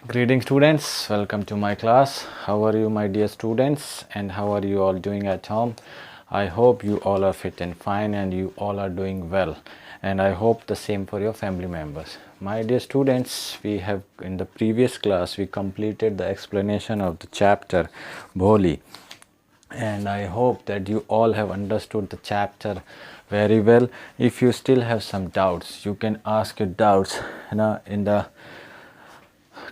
Greetings students, welcome to my class. How are you my dear students, and how are you all doing at home? I hope you all are fit and fine and you all are doing well, and I hope the same for your family members. My dear students, we have in the previous class we completed the explanation of the chapter Bholi, and I hope that you all have understood the chapter very well. If you still have some doubts, you can ask your doubts in the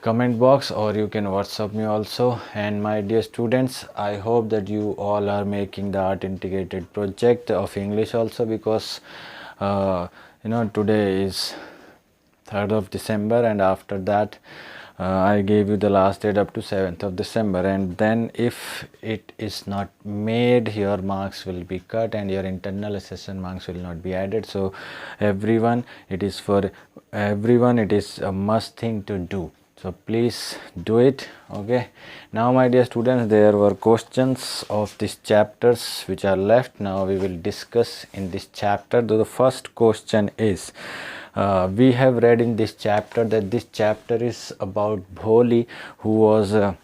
comment box, or you can WhatsApp me also. And my dear students, I hope that you all are making the art integrated project of English also, because today is 3rd of December, and after that I gave you the last date up to 7th of December, and then if it is not made, your marks will be cut and your internal assessment marks will not be added. So everyone, it is for everyone, it is a must thing to do. So please do it. Okay, now my dear students, there were questions of these chapters which are left. Now we will discuss in this chapter. The first question is, we have read in this chapter that this chapter is about Bholi, who was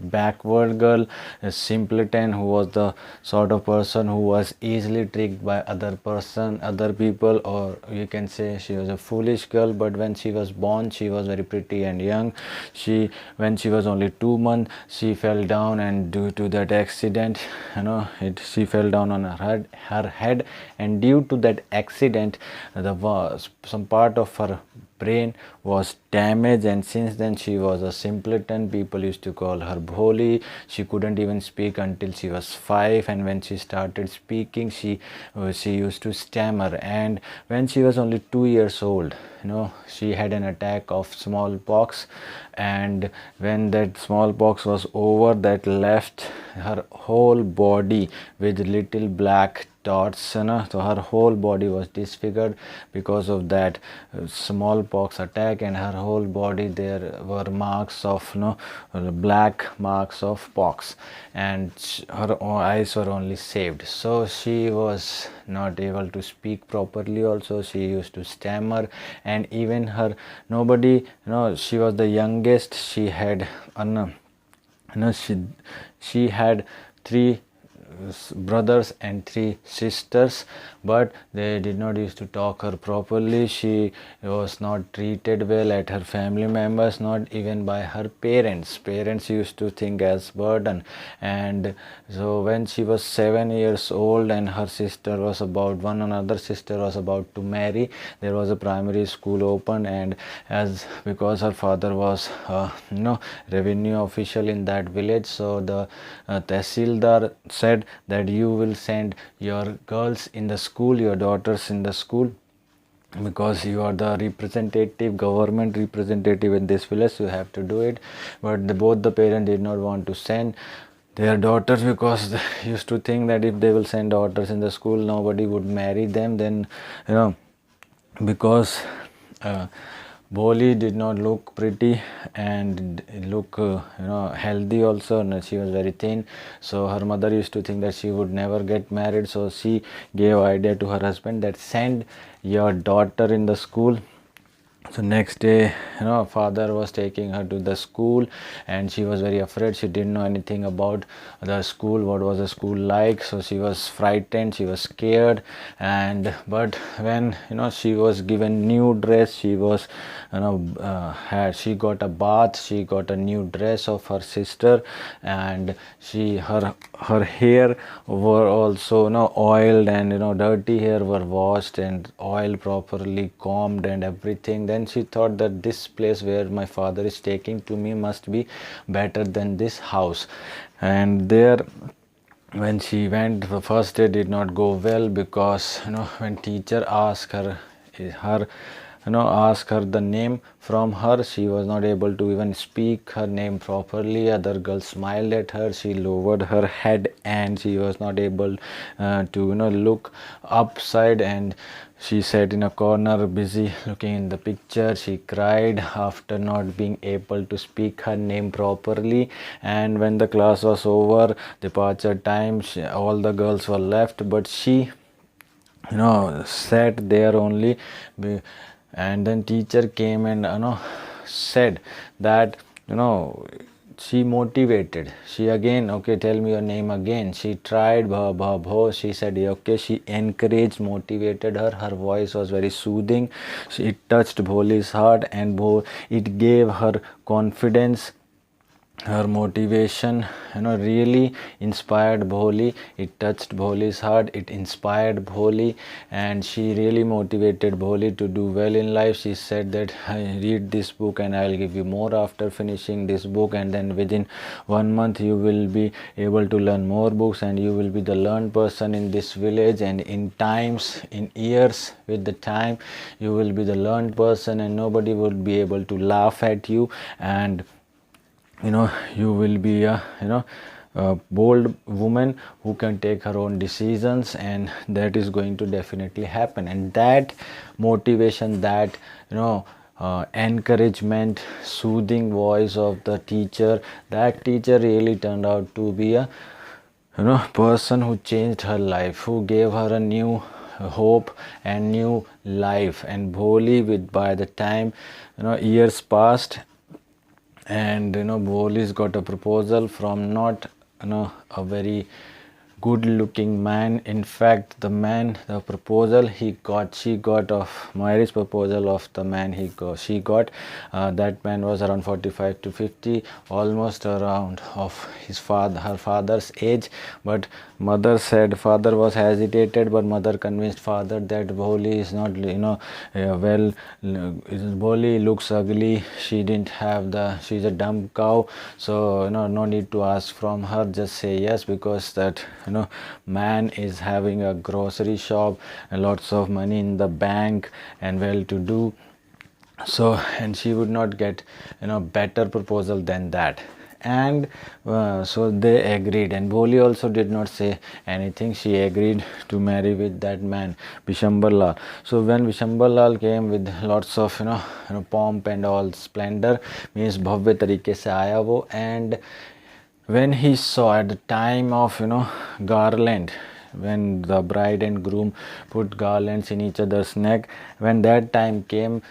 backward girl, a simpleton, who was the sort of person who was easily tricked by other people, or you can say she was a foolish girl. But when she was born, she was very pretty and young. When she was only 2 months, she fell down, and due to that accident, she fell down on her head, and due to that accident, some part of her brain was damaged, and since then she was a simpleton. People used to call her Bholi. She couldn't even speak until she was 5, and when she started speaking, she used to stammer. And when she was only 2 years old, she had an attack of smallpox, and when that smallpox was over, that left her whole body with little black dots, so her whole body was disfigured because of that smallpox attack, and her whole body there were marks of black marks of pox, and her eyes were only saved. So she was not able to speak properly also. She used to stammer, and even her nobody, she was the youngest. She had she had 3 brothers and 3 sisters, but they did not used to talk her properly. She was not treated well at her family members, not even by her parents used to think as burden. And so when she was 7 years old, and her sister was about another sister was about to marry, there was a primary school open, and because her father was revenue official in that village, so the Tehsildar said that you will send your girls in the school, your daughters in the school, because you are the government representative in this village, you have to do it. But both the parents did not want to send their daughters, because they used to think that if they will send daughters in the school, nobody would marry them. Then because Bholi did not look pretty and look healthy also, and she was very thin, so her mother used to think that she would never get married. So she gave idea to her husband that send your daughter in the school. So next day, father was taking her to the school, and she was very afraid. She didn't know anything about the school, what was the school like. So she was frightened, she was scared. And but when she was given new dress, she was she got a bath, she got a new dress of her sister, and her hair were also oiled, and dirty hair were washed and oil properly combed and everything. Then she thought that this place where my father is taking to me must be better than this house. And there, when she went, the first day did not go well, because when teacher asked her the name from her, she was not able to even speak her name properly. Other girls smiled at her, she lowered her head, and she was not able to look upside, and she sat in a corner busy looking in the picture. She cried after not being able to speak her name properly. And when the class was over, departure time, all the girls were left, but she sat there only. And then teacher came and said that, she motivated. She again, okay, tell me your name again. She tried bha bha bho. She said, okay. She encouraged, motivated her. Her voice was very soothing. It touched Bholi's heart, and it gave her confidence. Her motivation, really inspired Bholi. It touched Bholi's heart. It inspired Bholi, and she really motivated Bholi to do well in life. She said that, I read this book and I'll give you more after finishing this book, and then within 1 month you will be able to learn more books, and you will be the learned person in this village, and in years, with the time, you will be the learned person, and nobody would be able to laugh at you, and you will be a bold woman who can take her own decisions, and that is going to definitely happen. And that motivation, that encouragement, soothing voice of the teacher, that teacher really turned out to be a person who changed her life, who gave her a new hope and new life. And Bholi, by the time years passed, and Bholi's got a proposal from not a very good looking man. In fact, the proposal she got of marriage proposal of the man she got, that man was around 45 to 50, almost around of her father's age. But father was hesitated, but mother convinced father that Bholi is not Bholi looks ugly, she's a dumb cow, so no need to ask from her, just say yes, because that man is having a grocery shop and lots of money in the bank and well to do, so, and she would not get better proposal than that. And so they agreed, and Bholi also did not say anything. She agreed to marry with that man, Bishambar Lal. So when Bishambar Lal came with lots of pomp and all splendor, means bhavya tarike se aaya wo, and when he saw at the time of garland, when the bride and groom put garlands in each other's neck, when that time came,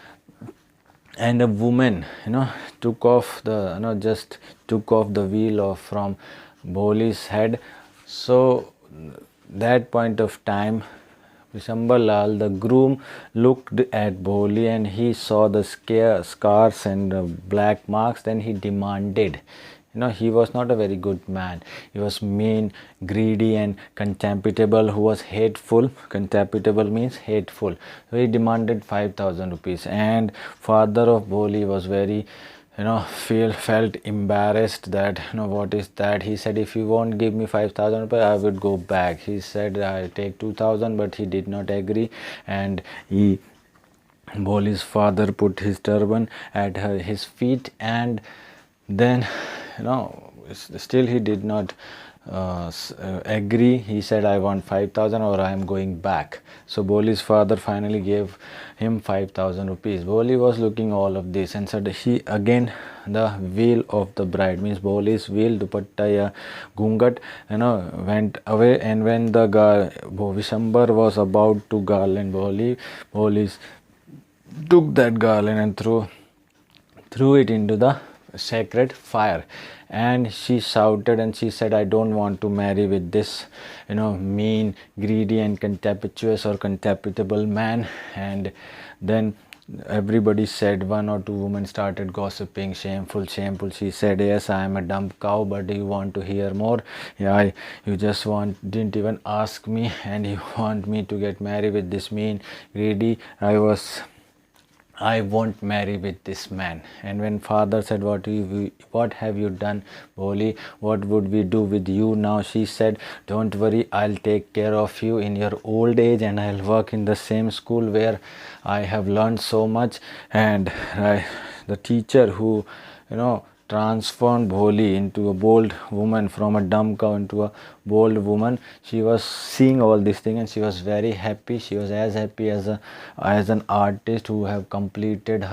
and a woman took off the wheel from Bholi's head, so that point of time, Bishambar Lal, the groom, looked at Bholi and he saw the scars and black marks. Then he demanded. He was not a very good man. He was mean, greedy and contemptible, who was hateful. Contemptible means hateful. So he demanded 5,000 rupees, and father of Bholi was very felt embarrassed that what is that. He said, if you won't give me 5,000 rupees, I would go back. He said, I take 2,000, but he did not agree, and Bholi's father put his turban at his feet, and then still he did not agree. He said, I want 5,000 or I am going back. So Bholi's father finally gave him 5,000 rupees. Bholi was looking all of this and said, the veil of the bride, means Bholi's veil, dupatta ya gungat, went away. And when the Vishambar was about to garland Bholi took that garland and threw it into the sacred fire, and she shouted and she said, I don't want to marry with this mean, greedy and contemptible man. And then everybody said, one or two women started gossiping, shameful. She said, yes, I am a dumb cow, but you want to hear more? Yeah, you just didn't even ask me, and you want me to get married with this mean, greedy. I won't marry with this man. And when father said, what have you done, Bholi? What would we do with you now? She said, don't worry, I'll take care of you in your old age, and I'll work in the same school where I have learned so much. And the teacher who transformed Bholi into a bold woman, from a dumb cow into a bold woman, she was seeing all these things and she was very happy. She was as happy as an artist who have completed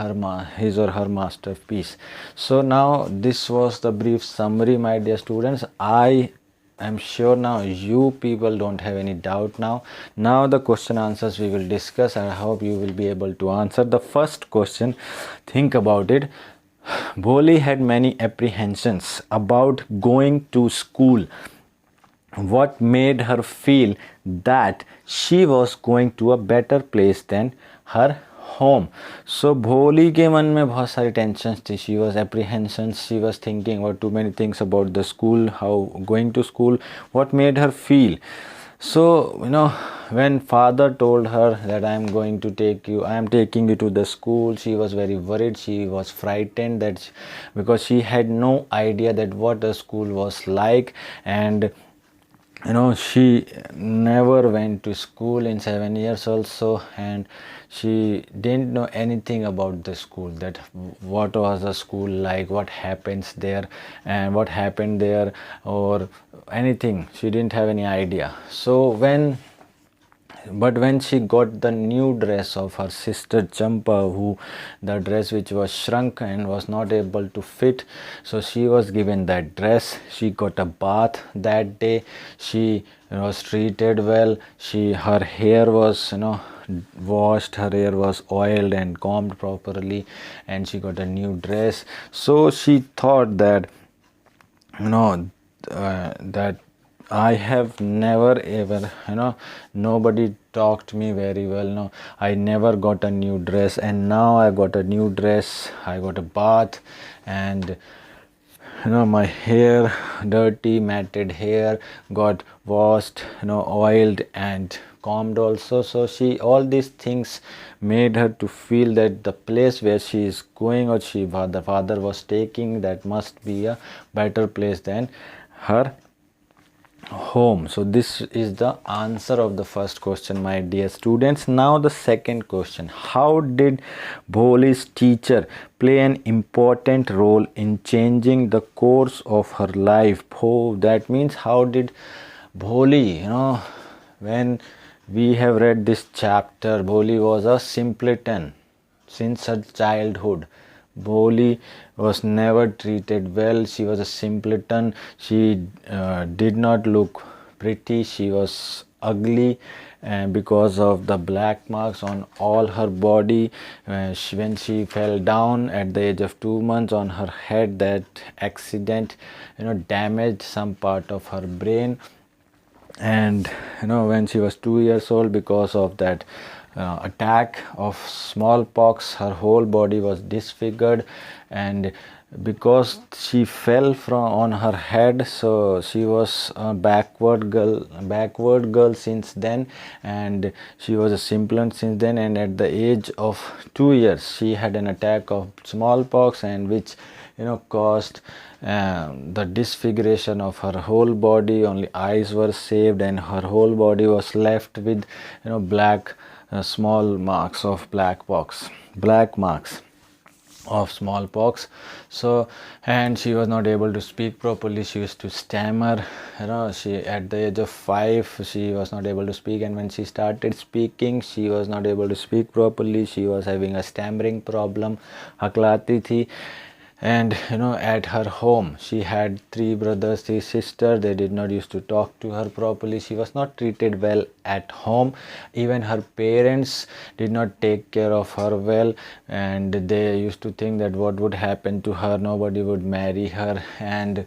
his or her masterpiece. So now this was the brief summary, my dear students. I'm sure now you people don't have any doubt now. Now the question answers we will discuss. I hope you will be able to answer. The first question, think about it. Bholi had many apprehensions about going to school. What made her feel that she was going to a better place than her home? So Bholi के मन में बहुत सारी tensions थी. She was apprehensions. She was thinking about too many things about the school, how going to school. What made her feel? So when father told her that I am taking you to the school, she was very worried. She was frightened because she had no idea that what a school was like, and she never went to school in 7 years also, and she didn't know anything about the school, that what was the school like, what happens there and what happened there, or anything. She didn't have any idea. But when she got the new dress of her sister Champa, the dress which was shrunk and was not able to fit, so she was given that dress. She got a bath that day. She was treated well. Her hair was washed, her hair was oiled and combed properly, and she got a new dress. So she thought that that I have never ever, nobody talked me very well. No, I never got a new dress, and now I got a new dress. I got a bath, and my hair, dirty matted hair, got washed, oiled and combed also. So all these things made her to feel that the place where she is going, or the father was taking, that must be a better place than her home. So this is the answer of the first question, my dear students. Now the second question: how did Bholi's teacher play an important role in changing the course of her life? That means, how did Bholi, when we have read this chapter, Bholi was a simpleton since her childhood. Bholi was never treated well. She was a simpleton. She did not look pretty. She was ugly, because of the black marks on all her body. When she fell down at the age of 2 months on her head, that accident damaged some part of her brain. And when she was 2 years old, because of that attack of smallpox, her whole body was disfigured, and because she fell on her head, so she was a backward girl since then, and she was a simpleton since then. And at the age of 2 years, she had an attack of smallpox, and which caused the disfiguration of her whole body. Only eyes were saved, and her whole body was left with black small marks of black marks of smallpox. So, and she was not able to speak properly. She used to stammer. She, at the age of 5, she was not able to speak, and when she started speaking, she was not able to speak properly. She was having a stammering problem. Haklati thi. And at her home, she had 3 brothers, 3 sisters. They did not used to talk to her properly. She was not treated well at home. Even her parents did not take care of her well, and they used to think that what would happen to her, nobody would marry her, and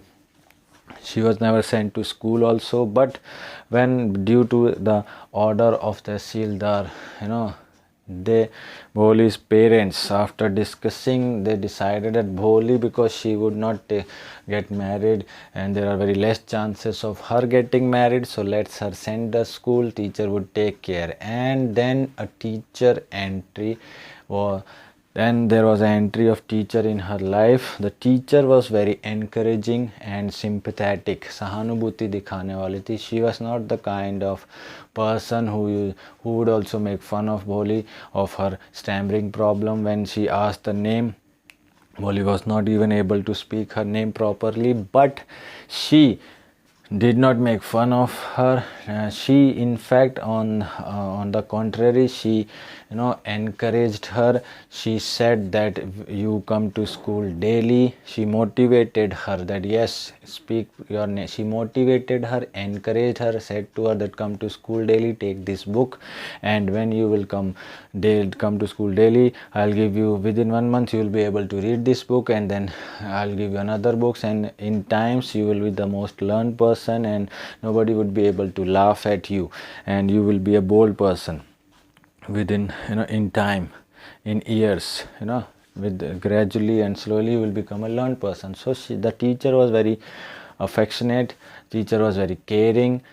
she was never sent to school also. But when, due to the order of the Sildar, Bholi's parents, after discussing, they decided that Bholi, because she would not get married and there are very less chances of her getting married, so let's her send the school, teacher would take care. And then a teacher entry, or then there was an entry of teacher in her life. The teacher was very encouraging and sympathetic. Sahanubhuti dikhane wali thi. She was not the kind of person who would also make fun of Bholi of her stammering problem. When she asked the name, Bholi was not even able to speak her name properly, but she did not make fun of her. She, in fact, on the contrary, she encouraged her. She said that you come to school daily. She motivated her that yes, speak your name. She motivated her, encouraged her, said to her that come to school daily, take this book, and when you will come come to school daily. I'll give you, within 1 month you will be able to read this book, and then I'll give you another books, and in times you will be the most learned person, and nobody would be able to laugh at you, and you will be a bold person within, in time, in years, with gradually and slowly you will become a learned person. So the teacher was very affectionate, teacher was very caring,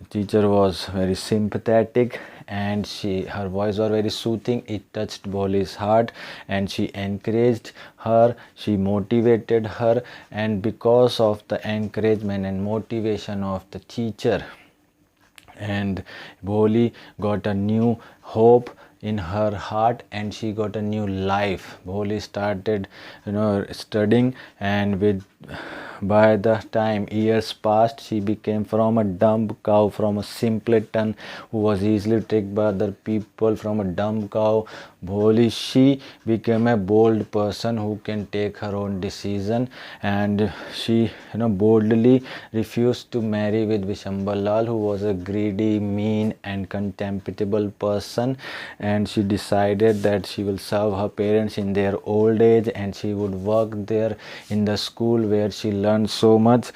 teacher was very sympathetic, and her voice was very soothing. It touched Bholi's heart, and she encouraged her, she motivated her, and because of the encouragement and motivation of the teacher, and Bholi got a new hope in her heart, and she got a new life. Bholi started studying, and by the time years passed, she became from a dumb cow, from a simpleton who was easily tricked by other people, from a dumb cow, Bholi, she became a bold person who can take her own decision, and she boldly refused to marry with Vishambalal, who was a greedy, mean and contemptible person, and she decided that she will serve her parents in their old age, and she would work there in the school where she learned so much.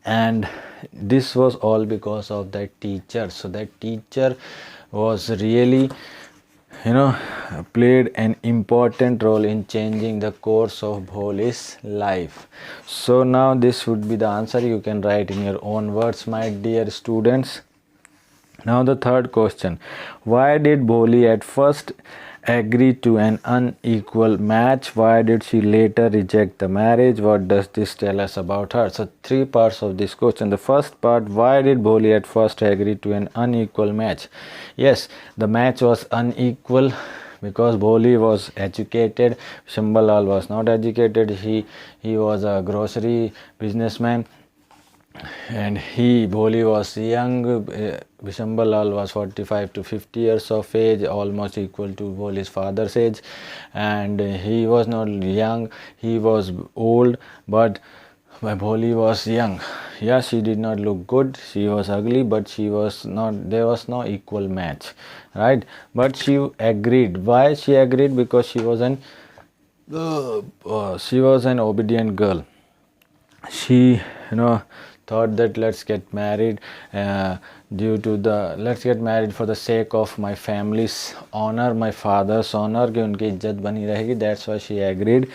And this was all because of that teacher. So that teacher was really played an important role in changing the course of Bholi's life. So now this would be the answer. You can write in your own words, my dear students. Now the third question: why did Bholi at first agree to an unequal match? Why did she later reject the marriage? What does this tell us about her? So three parts of this question. The first part: why did Bholi at first agree to an unequal match? Yes, the match was unequal because Bholi was educated, Shambhalal was not educated. He was a grocery businessman, and Bholi was young. Vishambalal was 45 to 50 years of age, almost equal to Bholi's father's age, and he was not young, he was old, but Bholi was young. Yes, she did not look good, she was ugly, but she was not, there was no equal match, right? But she agreed. Why she agreed? Because she was an obedient girl. She thought that let's get married let's get married for the sake of my family's honor, my father's honor, कि उनकी इज्जत बनी रहेगी. That's why she agreed.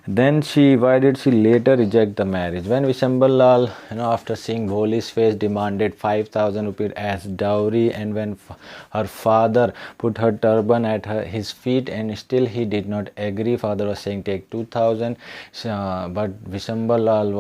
Then why did she later reject the marriage? When Vishambalal, after seeing Bholi's face, demanded 5,000 rupees as dowry, and when her father put her turban at his feet, and still he did not agree. Father was saying take 2,000, but Vishambalal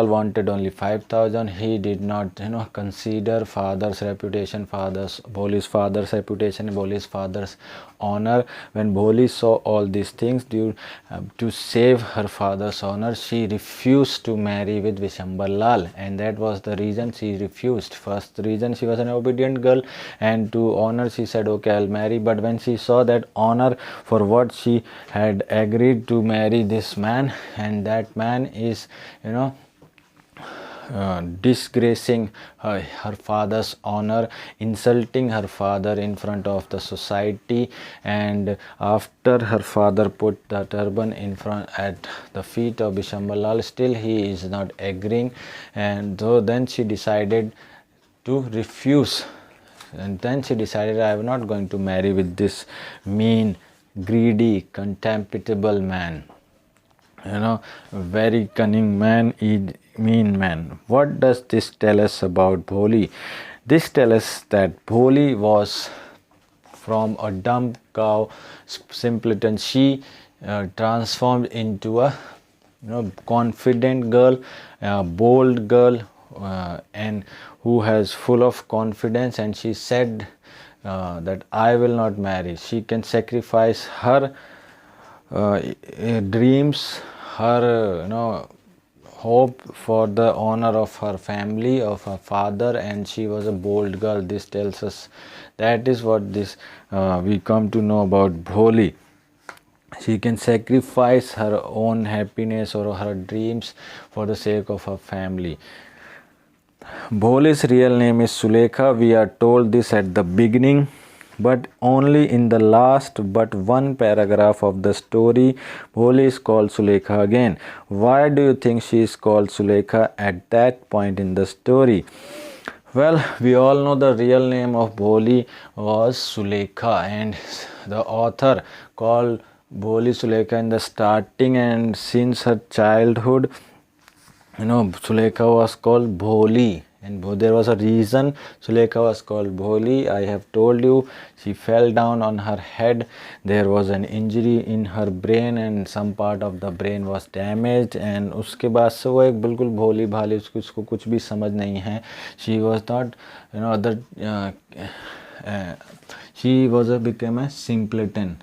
wanted only 5,000. He did not consider father's reputation, Bholi's father's reputation, Bholi's father's honor. When Bholi saw all these things, to save her father's honor, she refused to marry with Vishambalal, and that was the reason she refused. First reason, she was an obedient girl, and to honor she said okay, I'll marry. But when she saw that honor for what she had agreed to marry this man, and that man is disgracing her father's honor, insulting her father in front of the society, and after her father put the turban at the feet of Vishambalal, still he is not agreeing, and so then she decided to refuse, and then she decided I am not going to marry with this mean, greedy, contemptible man, very cunning man, mean man. What does this tell us about Bholi? This tells us that Bholi was from a dumb cow, simpleton. She transformed into a confident girl, a bold girl, and who has full of confidence, and she said that I will not marry. She can sacrifice her dreams, her hope for the honor of her family, of her father, and she was a bold girl. This tells us, that is what we come to know about Bholi. She can sacrifice her own happiness or her dreams for the sake of her family. Bholi's real name is Sulekha. We are told this at the beginning. but only in the last but one paragraph of the story, Bholi is called Sulekha again. Why do you think she is called Sulekha at that point in the story? Well, we all know the real name of Bholi was Sulekha, and the author called Bholi Sulekha in the starting, and since her childhood, Sulekha was called Bholi, and there was a reason Sulekha was called Bholi. I have told you, she fell down on her head. There was an injury in her brain and some part of the brain was damaged, and उसके बाद से वो एक बिल्कुल भोली भाली, उसको कुछ भी समझ नहीं है. She was not, she became a simpleton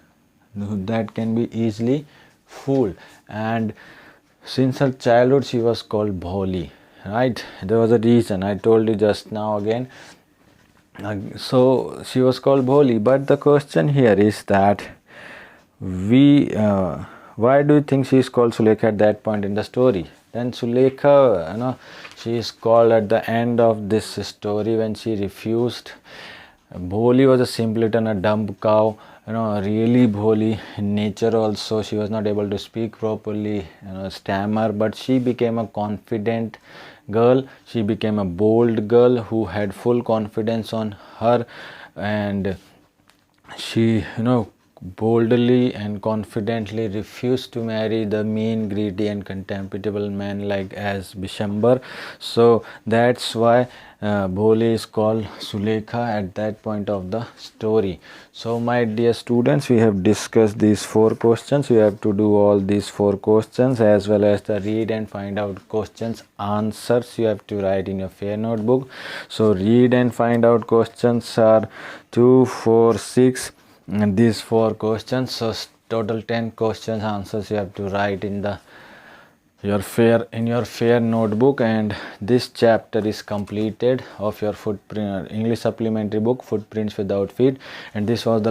that can be easily fooled, and since her childhood she was called Bholi, right? There was a reason I told you just now again. So she was called Bholi, but the question here is that why do you think she is called Sulekha at that point in the story? Then Sulekha, she is called at the end of this story when she refused. Bholi was a simpleton, a dumb cow, really Bholi in nature also. She was not able to speak properly, stammer, but she became a confident girl. She became a bold girl who had full confidence on her, and she, boldly and confidently refused to marry the mean, greedy and contemptible man like as Bishambar. So that's why Bholi is called Sulekha at that point of the story. So my dear students, we have discussed these 4 questions. You have to do all these 4 questions as well as the read and find out questions answers you have to write in your fair notebook. So read and find out questions are 2, 4, 6, and these 4 questions. So total 10 questions answers you have to write in your fair notebook, and this chapter is completed of your footprint English supplementary book, Footprints Without Feet, and this was the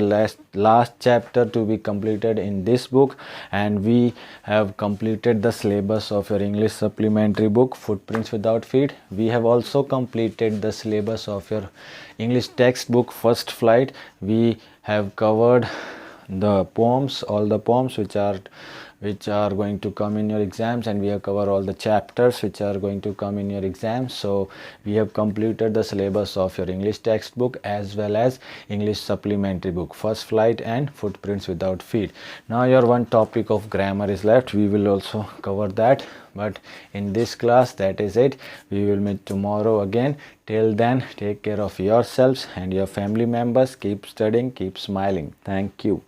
last chapter to be completed in this book, and we have completed the syllabus of your English supplementary book, Footprints Without Feet. We have also completed the syllabus of your English textbook, First Flight. We have covered the poems, all the poems which are going to come in your exams, and we have covered all the chapters which are going to come in your exams. So we have completed the syllabus of your English textbook as well as English supplementary book, First Flight and Footprints Without Feet. Now your one topic of grammar is left. We will also cover that, but in this class that is it. We will meet tomorrow again. Till then, take care of yourselves and your family members. Keep studying, keep smiling. Thank you.